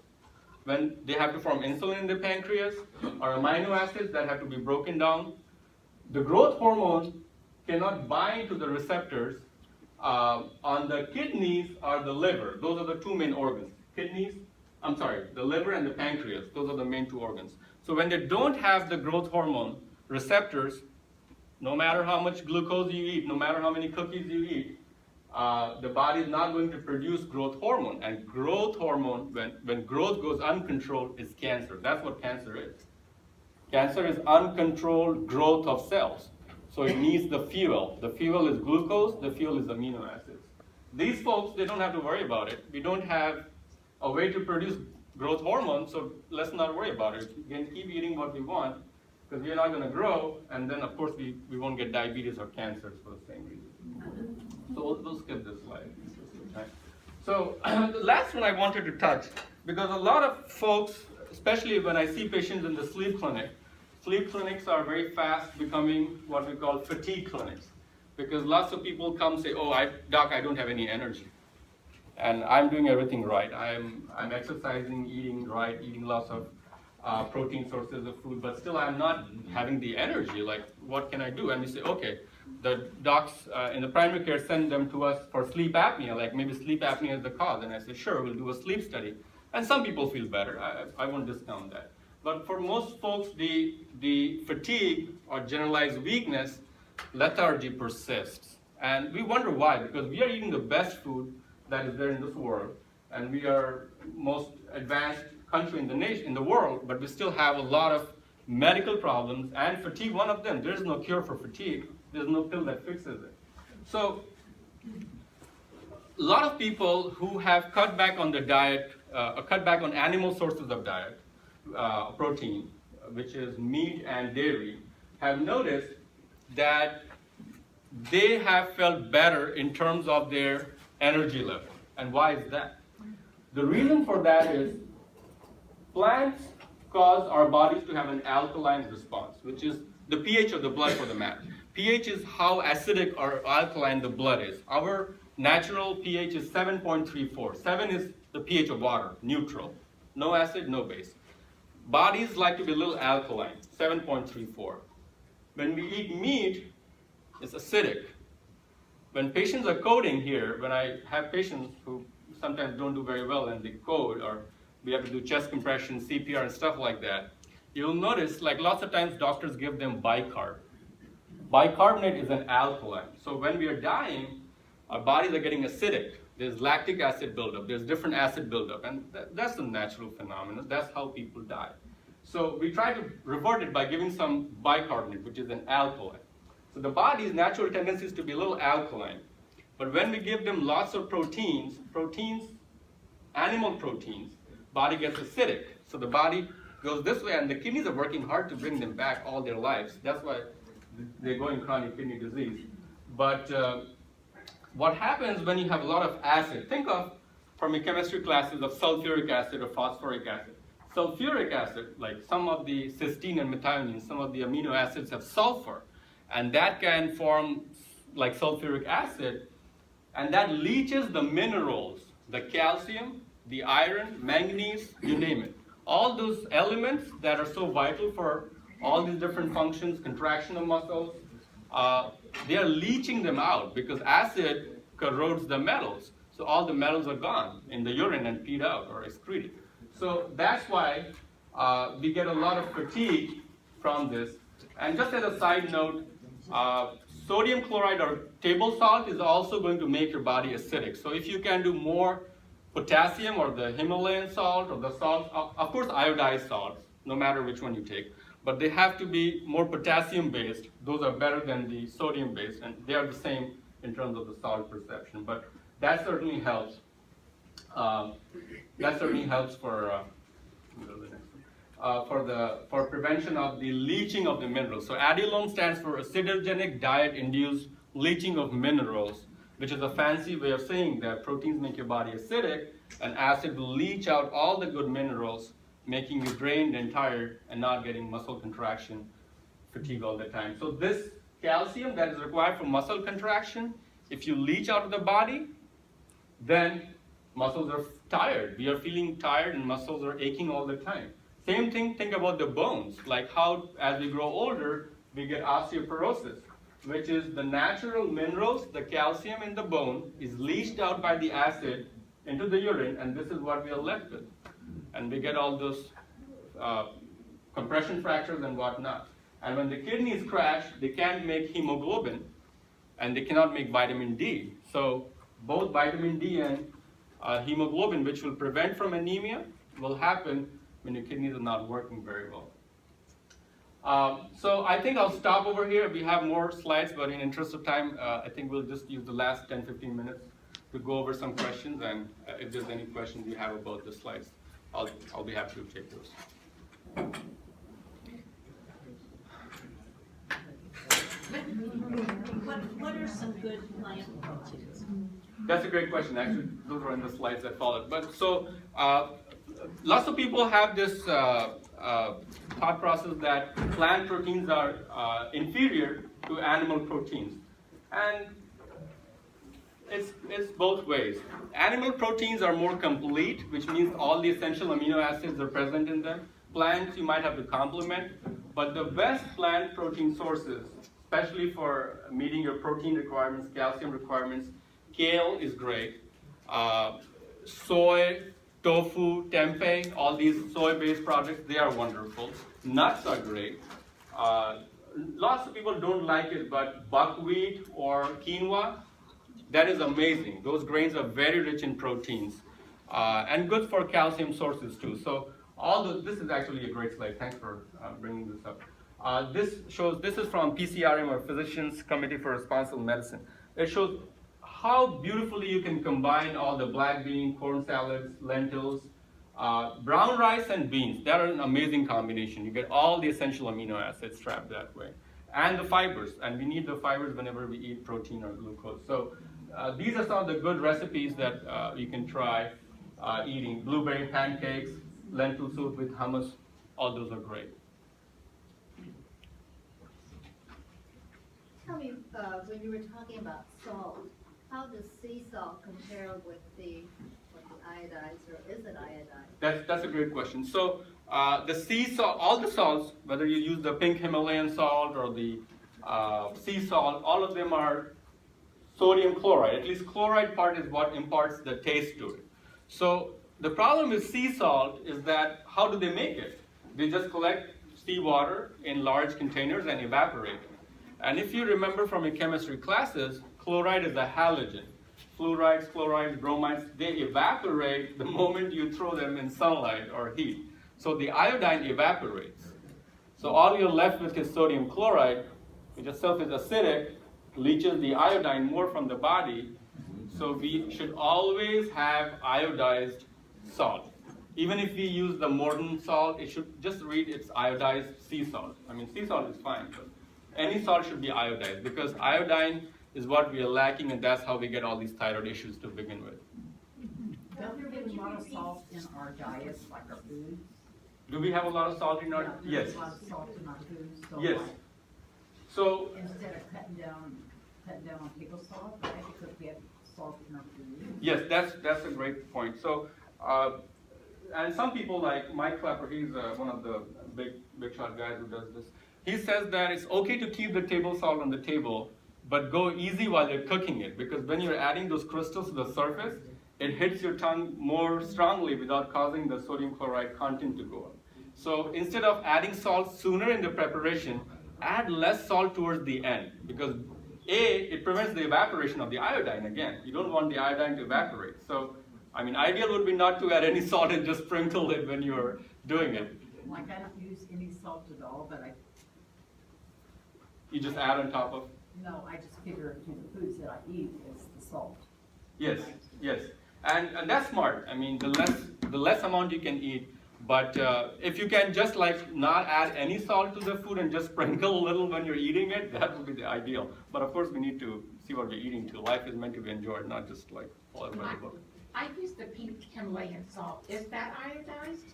when they have to form insulin in the pancreas, or amino acids that have to be broken down, the growth hormone cannot bind to the receptors on the kidneys or the liver. Those are the two main organs. The liver and the pancreas. Those are the main two organs. So when they don't have the growth hormone receptors, no matter how much glucose you eat, no matter how many cookies you eat, the body is not going to produce growth hormone. And growth hormone, when growth goes uncontrolled, is cancer. That's what cancer is. Cancer is uncontrolled growth of cells. So it needs the fuel. The fuel is glucose, the fuel is amino acids. These folks, they don't have to worry about it. We don't have a way to produce growth hormone, so let's not worry about it. We can keep eating what we want, because we're not going to grow, and then of course we won't get diabetes or cancers for the same reason. So we'll skip this slide. So the last one I wanted to touch, because a lot of folks, especially when I see patients in the sleep clinics are very fast becoming what we call fatigue clinics, because lots of people come say, oh, doc, I don't have any energy. And I'm doing everything right. I'm exercising, eating right, eating lots of protein sources of food, but still I'm not having the energy. Like, what can I do? And we say, okay, the docs in the primary care send them to us for sleep apnea, like maybe sleep apnea is the cause. And I say, sure, we'll do a sleep study. And some people feel better. I won't discount that. But for most folks, the fatigue or generalized weakness, lethargy persists. And we wonder why, because we are eating the best food that is there in this world, and we are most advanced country in the world, but we still have a lot of medical problems, and fatigue one of them. There's no cure for fatigue. There's no pill that fixes it. So a lot of people who have cut back on the diet, cut back on animal sources of diet, protein, which is meat and dairy, have noticed that they have felt better in terms of their energy level. And why is that? The reason for that is plants cause our bodies to have an alkaline response, which is the pH of the blood for the matter. pH is how acidic or alkaline the blood is. Our natural pH is 7.34. 7 is the pH of water, neutral. No acid, no base. Bodies like to be a little alkaline, 7.34. When we eat meat, it's acidic. When patients are coding here, when I have patients who sometimes don't do very well and they code, or we have to do chest compression, CPR, and stuff like that, you'll notice, like lots of times doctors give them bicarb. Bicarbonate is an alkaline. So when we are dying, our bodies are getting acidic. There's lactic acid buildup, there's different acid buildup, and that's a natural phenomenon. That's how people die. So we try to revert it by giving some bicarbonate, which is an alkaline. So the body's natural tendency is to be a little alkaline. But when we give them lots of proteins, animal proteins, body gets acidic. So the body goes this way, and the kidneys are working hard to bring them back all their lives. That's why they go in chronic kidney disease. But what happens when you have a lot of acid? Think of, from your chemistry classes, of sulfuric acid or phosphoric acid. Sulfuric acid, like some of the cysteine and methionine, some of the amino acids have sulfur, and that can form like sulfuric acid, and that leaches the minerals, the calcium, the iron, manganese, you name it. All those elements that are so vital for all these different functions, contraction of muscles, they are leaching them out because acid corrodes the metals. So all the metals are gone in the urine and peed out or excreted. So that's why we get a lot of fatigue from this. And just as a side note, sodium chloride or table salt is also going to make your body acidic. So if you can do more potassium or the Himalayan salt or the salt, of course iodized salts, no matter which one you take, but they have to be more potassium based. Those are better than the sodium based, and they are the same in terms of the salt perception. But that certainly helps. That certainly helps for prevention of the leaching of the minerals. So ADILOME stands for acidogenic diet-induced leaching of minerals, which is a fancy way of saying that proteins make your body acidic, and acid will leach out all the good minerals, making you drained and tired and not getting muscle contraction, fatigue all the time. So this calcium that is required for muscle contraction, if you leach out of the body, then muscles are tired. We are feeling tired and muscles are aching all the time. Same thing, think about the bones, like how as we grow older, we get osteoporosis, which is the natural minerals, the calcium in the bone is leached out by the acid into the urine, and this is what we are left with. And we get all those compression fractures and whatnot. And when the kidneys crash, they can't make hemoglobin, and they cannot make vitamin D. So both vitamin D and hemoglobin, which will prevent from anemia, will happen when your kidneys are not working very well. So I think I'll stop over here. We have more slides, but in interest of time, I think we'll just use the last 10-15 minutes to go over some questions, and if there's any questions you have about the slides, I'll be happy to take those. What are some good plant proteins? That's a great question. Actually, those were in the slides that followed. But so, lots of people have this thought process that plant proteins are inferior to animal proteins, and it's both ways. Animal proteins are more complete, which means all the essential amino acids are present in them. Plants you might have to complement, but the best plant protein sources, especially for meeting your protein requirements, calcium requirements, kale is great. Soy, tofu, tempeh, all these soy-based products, they are wonderful. Nuts are great. Lots of people don't like it, but buckwheat or quinoa, that is amazing. Those grains are very rich in proteins and good for calcium sources too. So this is actually a great slide. Thanks for bringing this up. This is from PCRM, or Physicians Committee for Responsible Medicine. It shows how beautifully you can combine all the black bean, corn salads, lentils, brown rice and beans. That are an amazing combination. You get all the essential amino acids trapped that way. And the fibers, and we need the fibers whenever we eat protein or glucose. So these are some of the good recipes that you can try eating. Blueberry pancakes, lentil soup with hummus, all those are great. Tell me, when you were talking about salt, how does sea salt compare with the iodized, or is it iodized? That's a great question. So the sea salt, all the salts, whether you use the pink Himalayan salt or the sea salt, all of them are sodium chloride. At least chloride part is what imparts the taste to it. So the problem with sea salt is that how do they make it? They just collect seawater in large containers and evaporate it. And if you remember from your chemistry classes, chloride is a halogen. Fluorides, chlorides, bromides, they evaporate the moment you throw them in sunlight or heat. So the iodine evaporates. So all you're left with is sodium chloride, which itself is acidic, leaches the iodine more from the body. So we should always have iodized salt. Even if we use the Morton salt, it should just read it's iodized sea salt. I mean, sea salt is fine, but any salt should be iodized because iodine is what we are lacking, and that's how we get all these thyroid issues to begin with. Don't there be a lot of salt in our diets, like our foods? Do we have a lot of salt in our? Yeah, Yes. there's a lot of salt in our foods. So Yes. like, So instead of cutting down on table salt, right? Because we have salt in our food. yes, that's a great point. So, and some people like Mike Clapper, he's one of the big shot guys who does this. He says that it's okay to keep the table salt on the table, but go easy while you're cooking it, because when you're adding those crystals to the surface, it hits your tongue more strongly without causing the sodium chloride content to go up. So instead of adding salt sooner in the preparation, add less salt towards the end, because it prevents the evaporation of the iodine again. You don't want the iodine to evaporate. So, I mean, ideal would be not to add any salt and just sprinkle it when you're doing it. Like I don't use any salt at all, but You just add on top of. no, I just figure to the foods that I eat, it's the salt. Yes, yes, and that's smart. I mean, the less amount you can eat, but if you can just like not add any salt to the food and just sprinkle a little when you're eating it, that would be the ideal. But of course, we need to see what we're eating too. Life is meant to be enjoyed, not just like all by the book. I use the pink Himalayan salt. Is that iodized?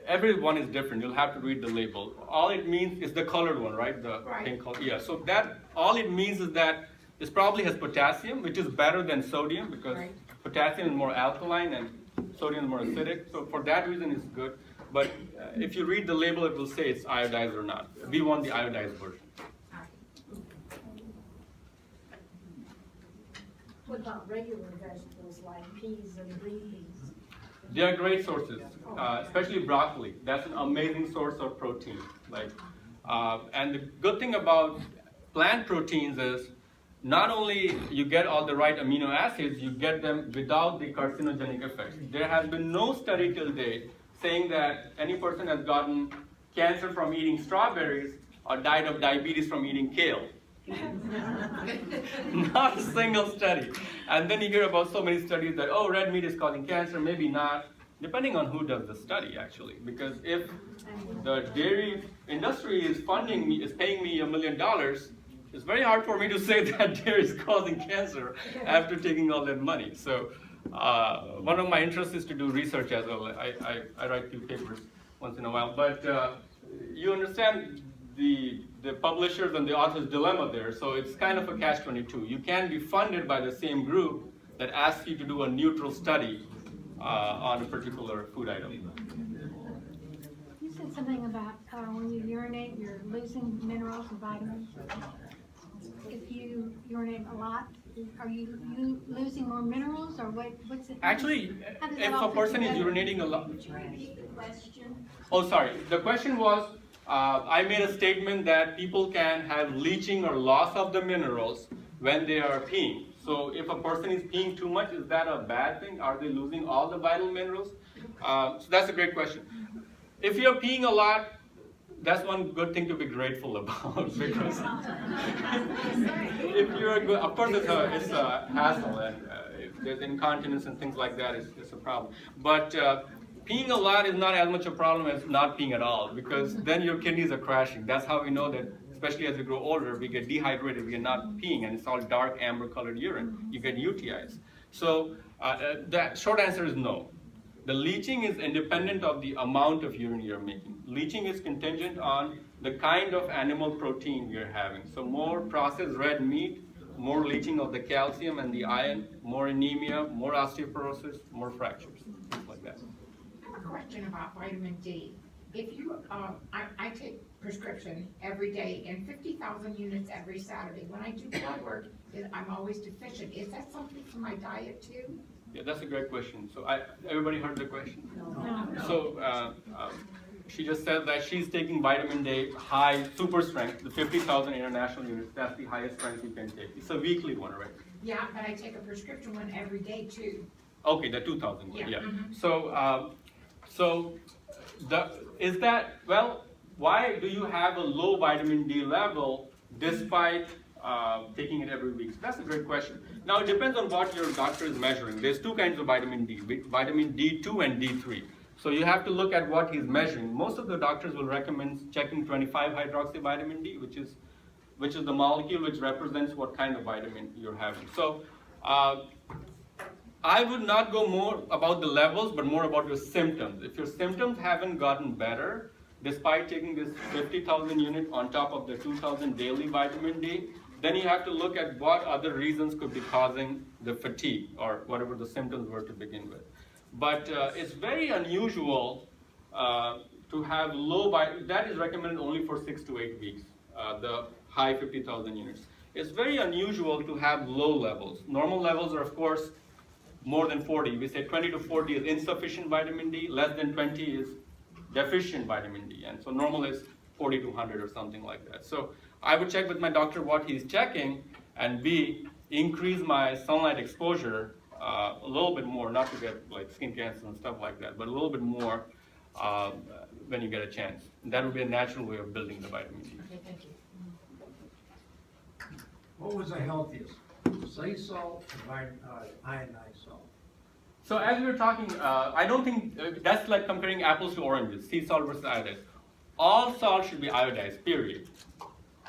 Everyone is different. You'll have to read the label. All it means is the colored one, right? The Right. pink color. Yeah. So that all it means is that this probably has potassium, which is better than sodium because Right. potassium is more alkaline and sodium is more acidic. So for that reason, it's good. But if you read the label, it will say it's iodized or not. We want the iodized version. What about regular vegetables like peas and green peas? They are great sources, especially broccoli. That's an amazing source of protein. And the good thing about plant proteins is not only you get all the right amino acids, you get them without the carcinogenic effects. There has been no study till date saying that any person has gotten cancer from eating strawberries or died of diabetes from eating kale. Not a single study. And then you hear about so many studies that, oh, red meat is causing cancer, maybe not, depending on who does the study actually. Because if the dairy industry is funding me, is paying me $1 million, it's very hard for me to say that dairy is causing cancer after taking all that money. So one of my interests is to do research as well. I write few papers once in a while. But you understand the publishers and the author's dilemma there. So it's kind of a catch-22. You can be funded by the same group that asks you to do a neutral study on a particular food item. You said something about when you urinate, you're losing minerals and vitamins. If you urinate a lot, are you losing more minerals, or what's it? Actually, How does if that all a fit person is together? urinating a lot. Would you repeat the question? Oh, sorry. The question was, I made a statement that people can have leaching or loss of the minerals when they are peeing. So if a person is peeing too much, is that a bad thing? Are they losing all the vital minerals? So that's a great question. If you're peeing a lot, that's one good thing to be grateful about because if you're good, of course it's a hassle, and if there's incontinence and things like that, it's a problem. But peeing a lot is not as much a problem as not peeing at all, because then your kidneys are crashing. That's how we know that, especially as we grow older, we get dehydrated, we are not peeing, and it's all dark amber colored urine. You get UTIs. So the short answer is no. The leaching is independent of the amount of urine you're making. Leaching is contingent on the kind of animal protein you're having. So more processed red meat, more leaching of the calcium and the iron, more anemia, more osteoporosis, more fractures, things like that. I have a question about vitamin D. If you, I take prescription every day and 50,000 units every Saturday. When I do blood work, I'm always deficient. Is that something for my diet too? Yeah, that's a great question. So everybody heard the question? No. So she just said that she's taking vitamin D high, super strength, the 50,000 international units. That's the highest strength you can take. It's a weekly one, right? Yeah, but I take a prescription one every day too. Okay, the 2,000 one, Yeah. yeah. Mhm. Is that, well, why do you have a low vitamin D level despite taking it every week? So that's a great question. Now it depends on what your doctor is measuring. There's two kinds of vitamin D, vitamin D2 and D3. So you have to look at what he's measuring. Most of the doctors will recommend checking 25-hydroxyvitamin D, which is the molecule which represents what kind of vitamin you're having. So I would not go more about the levels, but more about your symptoms. If your symptoms haven't gotten better, despite taking this 50,000 unit on top of the 2,000 daily vitamin D, then you have to look at what other reasons could be causing the fatigue or whatever the symptoms were to begin with. But it's very unusual to have low vitamin. That is recommended only for 6 to 8 weeks, the high 50,000 units. It's very unusual to have low levels. Normal levels are, of course, more than 40. We say 20 to 40 is insufficient vitamin D, less than 20 is deficient vitamin D, and so normal is 40 to 100 or something like that. So I would check with my doctor what he's checking, and B, increase my sunlight exposure a little bit more, not to get like skin cancer and stuff like that, but a little bit more when you get a chance. And that would be a natural way of building the vitamin D. Okay, thank you. What was the healthiest? Sea salt or iodized salt? So as we were talking, I don't think that's like comparing apples to oranges, sea salt versus iodized. All salt should be iodized, period.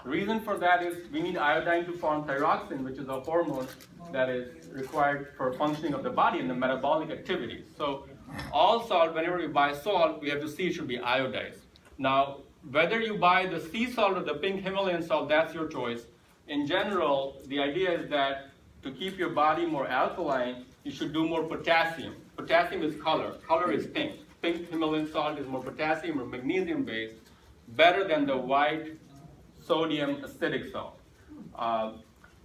The reason for that is we need iodine to form thyroxine, which is a hormone that is required for functioning of the body and the metabolic activities. So all salt, whenever we buy salt, we have to see it should be iodized. Now, whether you buy the sea salt or the pink Himalayan salt, that's your choice. In general, the idea is that to keep your body more alkaline, you should do more potassium. Potassium is color. Color is pink. Pink Himalayan salt is more potassium or magnesium based, better than the white sodium acidic salt.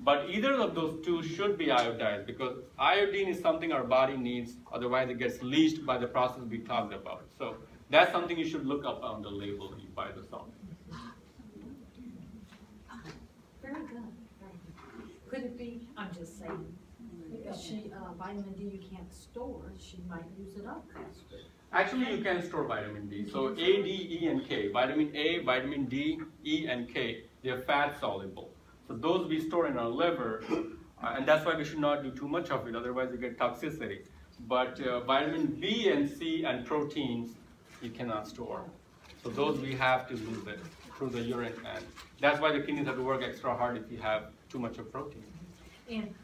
But either of those two should be iodized because iodine is something our body needs, otherwise it gets leached by the process we talked about. So that's something you should look up on the label when you buy the salt. Very good. Could it be, I'm just saying, because vitamin D you can't store, she might use it up faster. Actually, you can store vitamin D. So A, D, E, and K. Vitamin A, vitamin D, E, and K, they're fat soluble. So those we store in our liver, and that's why we should not do too much of it, otherwise you get toxicity. But vitamin B and C and proteins, you cannot store. So those we have to lose it through the urine, and that's why the kidneys have to work extra hard if you have too much of protein. And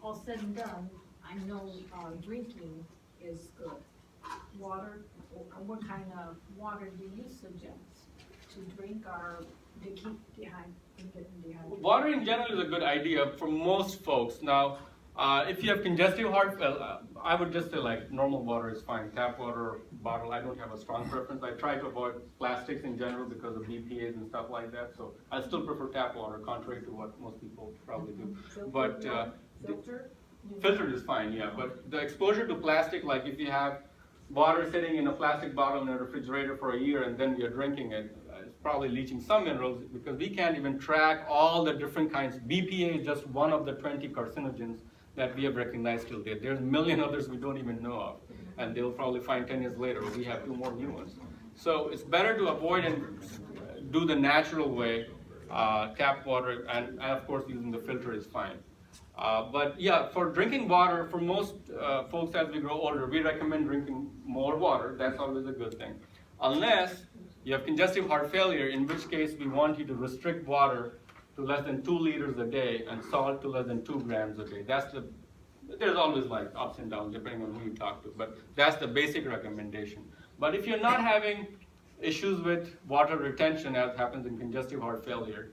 all said and done, I know drinking is good. Water, what kind of water do you suggest to drink or to keep dehydrated? Water in general is a good idea for most folks. Now, if you have congestive heart, I would just say like normal water is fine. Tap water, bottle, I don't have a strong preference. I try to avoid plastics in general because of BPAs and stuff like that. So I still prefer tap water, contrary to what most people probably do. But filtered is fine, yeah. But the exposure to plastic, like if you have water sitting in a plastic bottle in a refrigerator for a year and then we are drinking it, it's probably leaching some minerals because we can't even track all the different kinds. BPA is just one of the 20 carcinogens that we have recognized till date. There's a million others we don't even know of, and they'll probably find 10 years later we have 2 more new ones. So it's better to avoid and do the natural way, tap water, and of course using the filter is fine. But yeah, for drinking water, for most folks as we grow older, we recommend drinking more water. That's always a good thing. Unless you have congestive heart failure, in which case we want you to restrict water to less than 2 liters a day and salt to less than 2 grams a day. There's always like ups and downs depending on who you talk to, but that's the basic recommendation. But if you're not having issues with water retention as happens in congestive heart failure,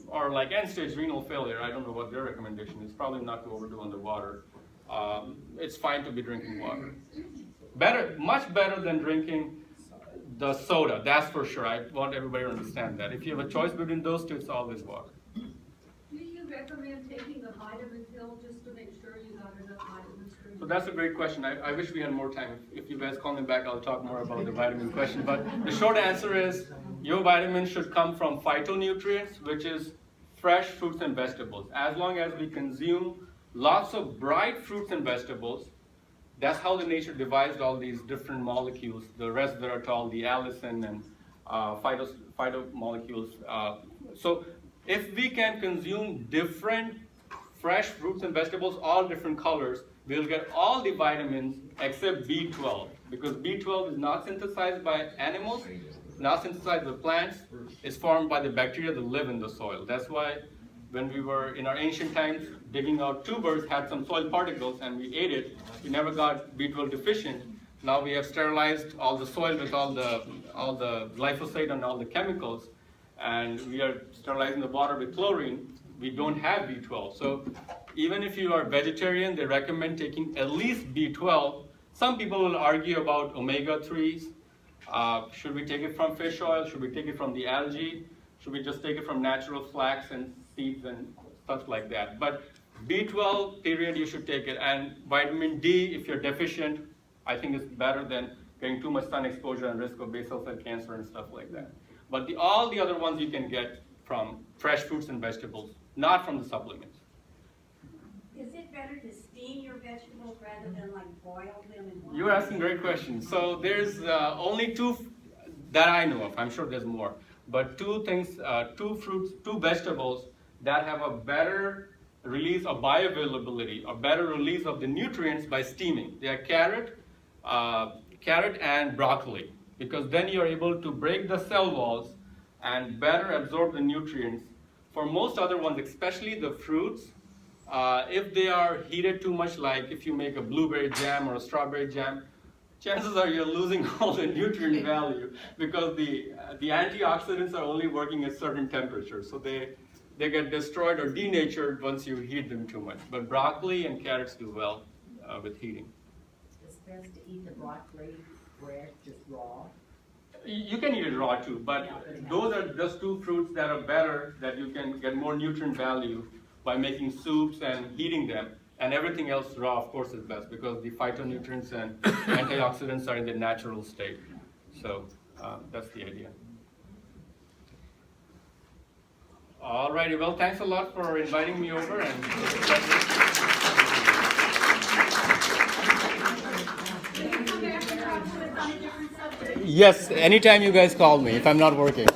or like end-stage renal failure, I don't know what their recommendation is, probably not to overdo on the water. It's fine to be drinking water. Better, much better than drinking the soda, that's for sure. I want everybody to understand that. If you have a choice between those two, it's always water. Do you recommend taking a vitamin pill just to make sure you got enough vitamins? So that's a great question. I wish we had more time. If you guys call me back, I'll talk more about the vitamin question. But the short answer is your vitamins should come from phytonutrients, which is fresh fruits and vegetables. As long as we consume lots of bright fruits and vegetables, that's how the nature devised all these different molecules, the resveratrol, the allicin, and phytomolecules, So if we can consume different fresh fruits and vegetables, all different colors, we'll get all the vitamins except B12, because B12 is not synthesized by animals, not synthesized by plants, it's formed by the bacteria that live in the soil. That's why when we were in our ancient times digging out tubers, had some soil particles and we ate it, we never got B12 deficient. Now we have sterilized all the soil with all the glyphosate and all the chemicals, and we are sterilizing the water with chlorine. We don't have B12. So even if you are vegetarian, they recommend taking at least B12. Some people will argue about omega-3s. Should we take it from fish oil? Should we take it from the algae? Should we just take it from natural flax and seeds and stuff like that? But B12, period, you should take it. And vitamin D, if you're deficient, I think it's better than getting too much sun exposure and risk of basal cell cancer and stuff like that. But all the other ones you can get from fresh fruits and vegetables, not from the supplements. Is it better to steam your vegetables rather than like boil them in water? You're asking great questions. So there's only two that I know of. I'm sure there's more. But two vegetables that have a better release of bioavailability, a better release of the nutrients by steaming. They are carrot and broccoli, because then you're able to break the cell walls and better absorb the nutrients. For most other ones, especially the fruits, if they are heated too much, like if you make a blueberry jam or a strawberry jam, chances are you're losing all the nutrient value, because the antioxidants are only working at certain temperatures. So they get destroyed or denatured once you heat them too much. But broccoli and carrots do well with heating. It's best to eat the broccoli fresh, just raw. You can eat it raw too, but those are just two fruits that are better, that you can get more nutrient value by making soups and heating them. And everything else raw, of course, is best, because the phytonutrients and antioxidants are in the natural state. So that's the idea. All righty, well, thanks a lot for inviting me over. And yes, anytime you guys call me if I'm not working.